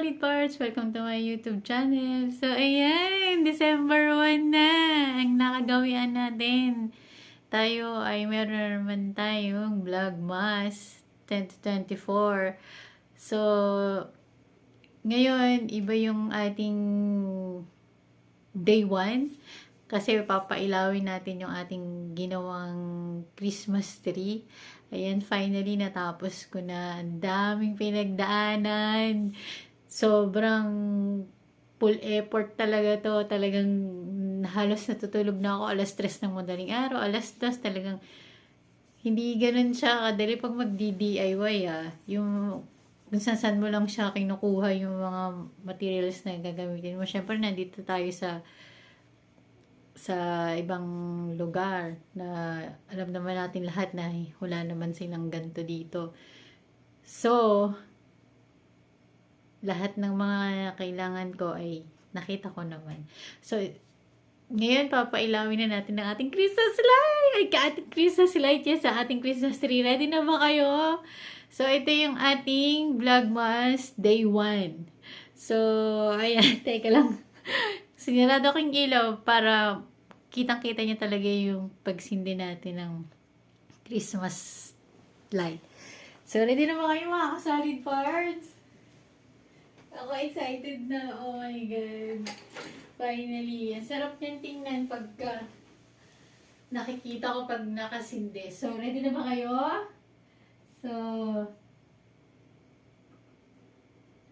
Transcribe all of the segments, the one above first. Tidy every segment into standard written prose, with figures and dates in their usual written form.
solid parts! Welcome to my YouTube channel. So, ayan, December 1 na ang nakagawian natin. Tayo ay meron naman tayong Vlogmas 2024. So, ngayon, iba yung ating day 1. Kasi papailawin natin yung ating ginawang Christmas tree. Ayan, finally natapos ko na. Ang daming pinagdaanan. Sobrang full effort talaga to. Talagang halos natutulog na ako alas 3 ng madaling araw. Alas 2 talagang hindi ganun siya kadali pag magdi-DIY Yung kung saan mo lang siya kinukuha yung mga materials na gagamitin mo. Syempre nandito tayo sa ibang lugar na alam naman natin lahat na wala naman silang ganito dito. So, lahat ng mga kailangan ko ay nakita ko naman. So, ngayon papailawin na natin ang ating Christmas light! Ay, ating Christmas light yes, sa ating Christmas tree. Ready na ba kayo? So, ito yung ating Vlogmas Day 1. So, ayan, teka lang. Sinarado ko yung ilaw para kitang-kita niya talaga yung pagsindi natin ng Christmas light. So, ready na ba kayo mga solid parts? Ako excited na. Oh my God. Finally. Ang sarap niyang tingnan pagka nakikita ko pag nakasindi. So, ready na ba kayo? So,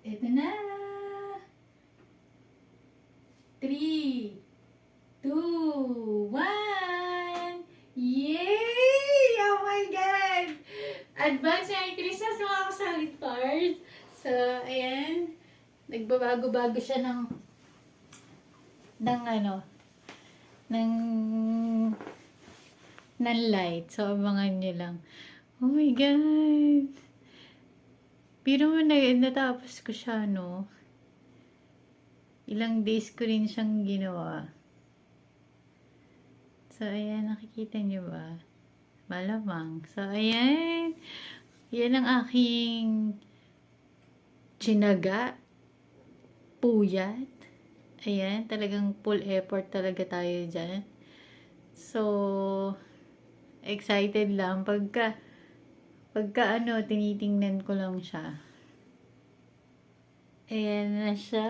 ito na. 3, 2, 1. Yay! Oh my God! Advance Merry Christmas mga solid parts. So, ayan. Nagbabago-bago siya ng light. So, abangan nyo lang. Oh my God! Pero natapos ko siya, no? Ilang days ko rin siyang ginawa. So, ayan. Nakikita nyo ba? Malamang. So, ayan. Yan ang aking tsinaga. Puyat. Ayan. Talagang full effort talaga tayo dyan. So, excited lang. Pagka tinitingnan ko lang siya. Ayan na siya.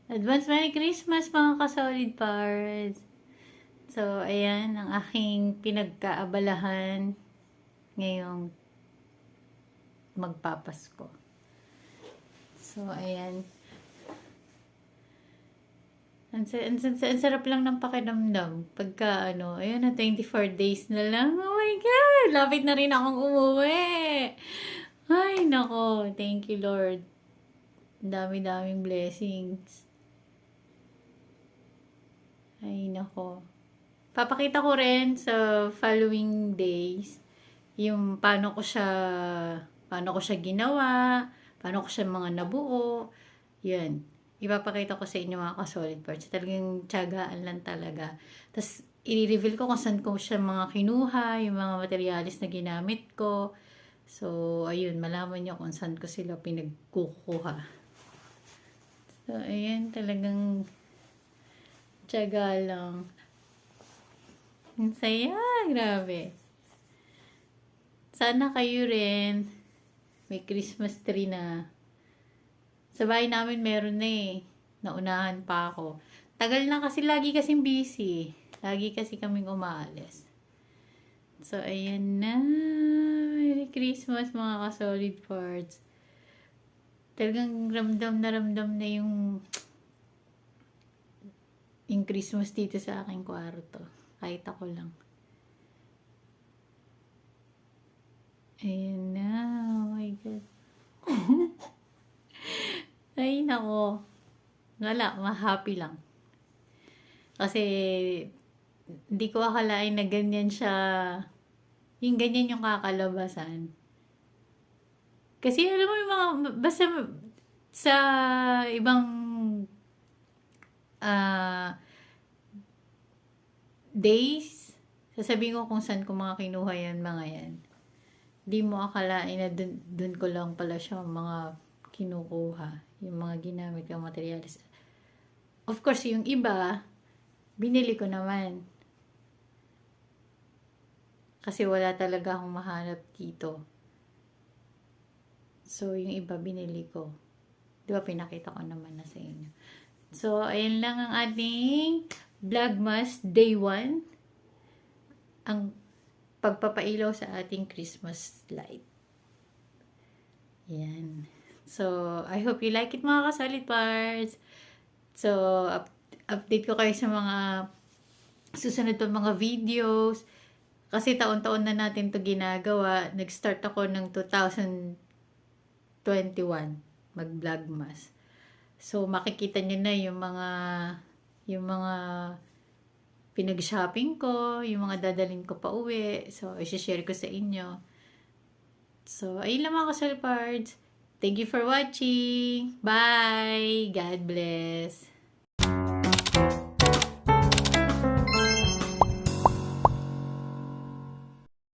Advance Merry Christmas mga ka-solid parts. So, ayan ang aking pinagkaabalahan ngayong magpapasko. So, ayan. Ang sarap lang ng pakiramdam. Pagka ayan na 24 days na lang. Oh my God! Lapit na rin akong umuwi. Ay, nako. Thank you, Lord. Dami-daming blessings. Ay, nako. Papakita ko rin sa following days yung paano ko siya ginawa, paano ko siya mga nabuo. Yan. Ipapakita ko sa inyo mga ka-solid parts. Talagang tiyagaan lang talaga. Tapos, i-reveal ko kung saan ko siya mga kinuha, yung mga materialis na ginamit ko. So, ayun, malaman nyo kung saan ko sila pinagkukuha. So, ayan, talagang tiyaga lang. Ang saya, grabe. Sana kayo rin may Christmas tree na. Sa bahay namin meron na Naunahan pa ako. Tagal na kasi, lagi kasing busy. Lagi kasi kaming umaalis. So, ayan na. Merry Christmas mga ka-solid parts. Talagang ramdam na yung Christmas dito sa aking kwarto. Kahit ako lang. Ayan na. Oh my God. Ay, nako. Wala, ma-happy lang. Kasi, hindi ko akalain na ganyan siya. Yung ganyan yung kakalabasan. Kasi, alam mo yung mga, basta sa ibang days, sasabihin ko kung saan ko mga kinuha yan, mga yan. Di mo akalain na dun ko lang pala siya mga kinukuha. Yung mga ginamit kong materials. Of course, yung iba, binili ko naman. Kasi wala talaga akong mahanap dito. So, yung iba binili ko. Di ba, pinakita ko naman na sa inyo. So, ayan lang ang ating Vlogmas Day 1. Ang pagpapailaw sa ating Christmas light. Yan. So, I hope you like it mga kasolid parts. So, update ko kayo sa mga susunod pa mga videos. Kasi taon-taon na natin to ginagawa. Nag-start ako ng 2021 mag-vlogmas. So, makikita nyo na yung mga pinag-shopping ko, yung mga dadalhin ko pa uwi. So, i-share ko sa inyo. So, ayun lang mga kasolid parts. Thank you for watching. Bye! God bless!